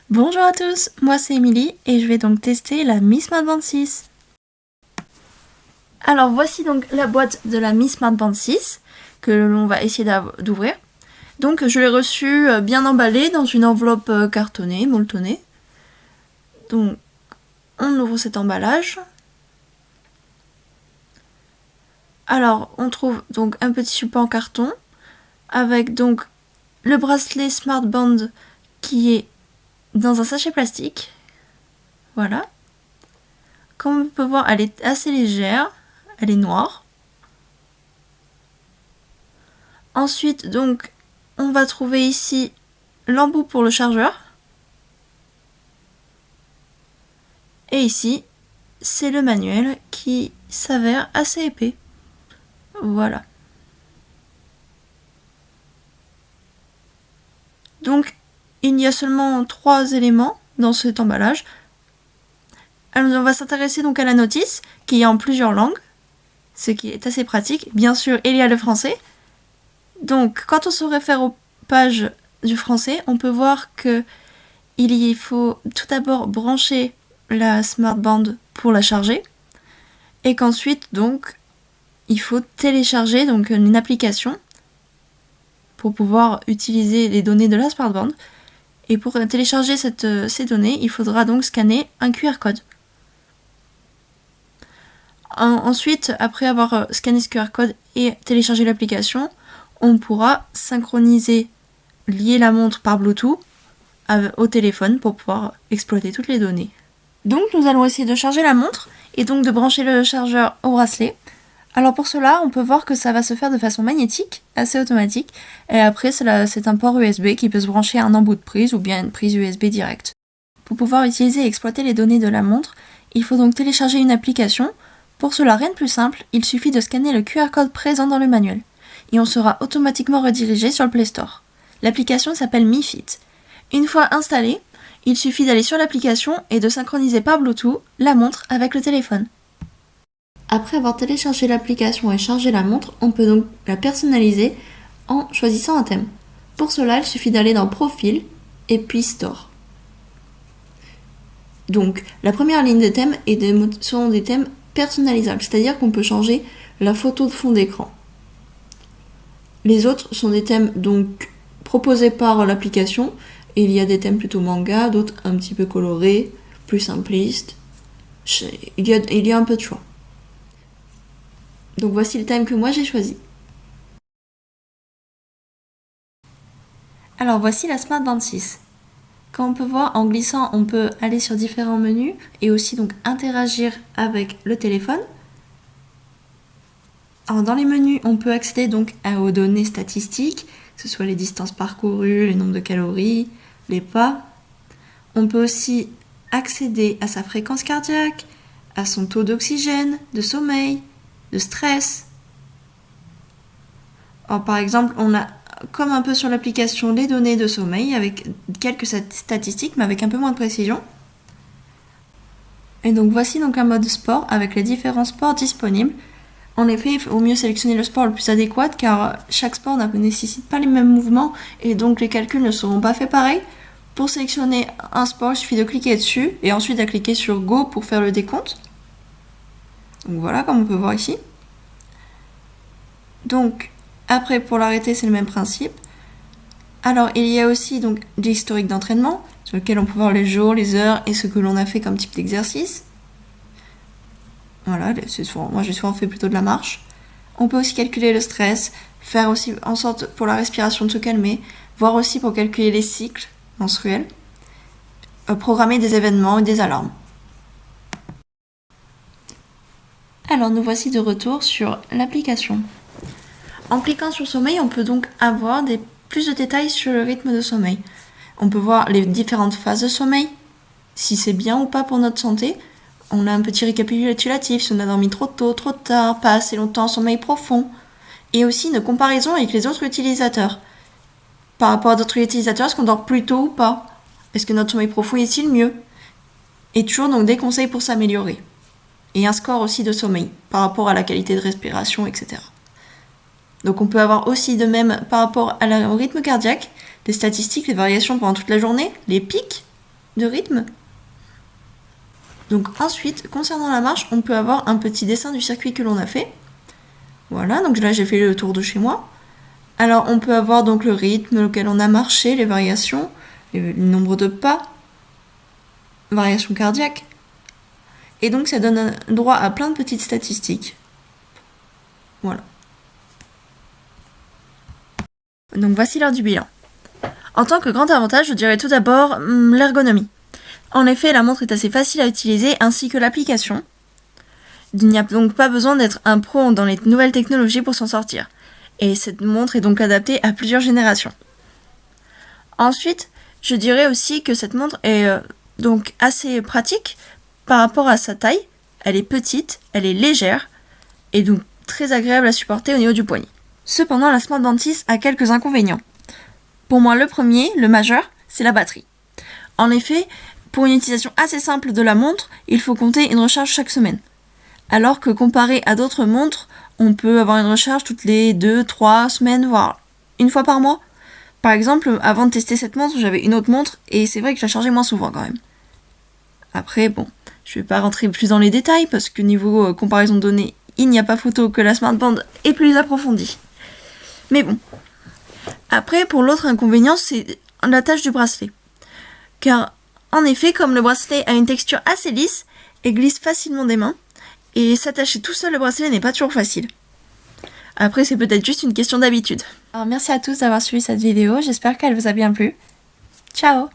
Bonjour à tous, moi c'est Émilie et je vais donc tester la Mi Smart Band 6. Alors voici donc la boîte de la Mi Smart Band 6 que l'on va essayer d'ouvrir. Donc je l'ai reçue bien emballée dans une enveloppe cartonnée, molletonnée. Donc on ouvre cet emballage. Alors on trouve donc un petit support en carton avec donc le bracelet Smart Band qui est dans un sachet plastique. Voilà. Comme on peut voir, elle est assez légère, elle est noire. Ensuite, donc, on va trouver ici l'embout pour le chargeur. Et ici, c'est le manuel qui s'avère assez épais. Voilà. Donc, il y a seulement 3 éléments dans cet emballage. Alors, on va s'intéresser donc à la notice, qui est en plusieurs langues, ce qui est assez pratique. Bien sûr, il y a le français. Donc, quand on se réfère aux pages du français, on peut voir que il faut tout d'abord brancher la Smart Band pour la charger, et qu'ensuite, donc, il faut télécharger donc une application pour pouvoir utiliser les données de la Smart Band. Et pour télécharger ces données, il faudra donc scanner un QR code. Ensuite, après avoir scanné ce QR code et téléchargé l'application, on pourra synchroniser, lier la montre par Bluetooth au téléphone pour pouvoir exploiter toutes les données. Donc nous allons essayer de charger la montre et donc de brancher le chargeur au bracelet. Alors pour cela, on peut voir que ça va se faire de façon magnétique, assez automatique, et après c'est un port USB qui peut se brancher à un embout de prise ou bien une prise USB directe. Pour pouvoir utiliser et exploiter les données de la montre, il faut donc télécharger une application. Pour cela, rien de plus simple, il suffit de scanner le QR code présent dans le manuel, et on sera automatiquement redirigé sur le Play Store. L'application s'appelle Mi Fit. Une fois installée, il suffit d'aller sur l'application et de synchroniser par Bluetooth la montre avec le téléphone. Après avoir téléchargé l'application et chargé la montre, on peut donc la personnaliser en choisissant un thème. Pour cela, il suffit d'aller dans Profil et puis Store. Donc, la première ligne de thèmes sont des thèmes personnalisables, c'est-à-dire qu'on peut changer la photo de fond d'écran. Les autres sont des thèmes donc proposés par l'application. Il y a des thèmes plutôt manga, d'autres un petit peu colorés, plus simplistes. Il y a un peu de choix. Donc voici le thème que moi j'ai choisi. Alors voici la Smart Band 6. Comme on peut voir, en glissant, on peut aller sur différents menus et aussi donc interagir avec le téléphone. Alors dans les menus, on peut accéder donc aux données statistiques, que ce soit les distances parcourues, les nombres de calories, les pas. On peut aussi accéder à sa fréquence cardiaque, à son taux d'oxygène, de sommeil, de stress. Alors, par exemple, on a comme un peu sur l'application les données de sommeil avec quelques statistiques mais avec un peu moins de précision. Et donc voici donc un mode sport avec les différents sports disponibles. En effet, il vaut mieux sélectionner le sport le plus adéquat car chaque sport ne nécessite pas les mêmes mouvements et donc les calculs ne seront pas faits pareil. Pour sélectionner un sport, il suffit de cliquer dessus et ensuite de cliquer sur Go pour faire le décompte. Donc voilà, comme on peut voir ici. Donc après, pour l'arrêter, c'est le même principe. Alors, il y a aussi donc l'historique d'entraînement, sur lequel on peut voir les jours, les heures et ce que l'on a fait comme type d'exercice. Voilà, moi j'ai souvent fait plutôt de la marche. On peut aussi calculer le stress, faire aussi en sorte pour la respiration de se calmer, voir aussi pour calculer les cycles menstruels, programmer des événements et des alarmes. Alors, nous voici de retour sur l'application. En cliquant sur sommeil, on peut donc avoir plus de détails sur le rythme de sommeil. On peut voir les différentes phases de sommeil, si c'est bien ou pas pour notre santé. On a un petit récapitulatif, si on a dormi trop tôt, trop tard, pas assez longtemps en sommeil profond. Et aussi une comparaison avec les autres utilisateurs. Par rapport à d'autres utilisateurs, est-ce qu'on dort plus tôt ou pas? Est-ce que notre sommeil profond est-il mieux? Et toujours donc des conseils pour s'améliorer. Et un score aussi de sommeil, par rapport à la qualité de respiration, etc. Donc on peut avoir aussi de même par rapport au rythme cardiaque, les statistiques, les variations pendant toute la journée, les pics, de rythme. Donc ensuite, concernant la marche, on peut avoir un petit dessin du circuit que l'on a fait. Voilà, donc là j'ai fait le tour de chez moi. Alors on peut avoir donc le rythme auquel on a marché, les variations, le nombre de pas, variations cardiaques. Et donc ça donne droit à plein de petites statistiques. Voilà. Donc voici l'heure du bilan. En tant que grand avantage, je dirais tout d'abord l'ergonomie. En effet, la montre est assez facile à utiliser ainsi que l'application. Il n'y a donc pas besoin d'être un pro dans les nouvelles technologies pour s'en sortir. Et cette montre est donc adaptée à plusieurs générations. Ensuite, je dirais aussi que cette montre est donc assez pratique par rapport à sa taille. Elle est petite, elle est légère et donc très agréable à supporter au niveau du poignet. Cependant, la Smart Band 6 a quelques inconvénients. Pour moi, le premier, le majeur, c'est la batterie. En effet, pour une utilisation assez simple de la montre, il faut compter une recharge chaque semaine. Alors que comparé à d'autres montres, on peut avoir une recharge toutes les 2-3 semaines, voire une fois par mois. Par exemple, avant de tester cette montre, j'avais une autre montre et c'est vrai que je la chargeais moins souvent quand même. Après, bon, je vais pas rentrer plus dans les détails parce que niveau comparaison de données, il n'y a pas photo que la Smart Band est plus approfondie. Mais bon. Après, pour l'autre inconvénient, c'est l'attache du bracelet. Car, en effet, comme le bracelet a une texture assez lisse et glisse facilement des mains, et s'attacher tout seul le bracelet n'est pas toujours facile. Après, c'est peut-être juste une question d'habitude. Alors, merci à tous d'avoir suivi cette vidéo, j'espère qu'elle vous a bien plu. Ciao!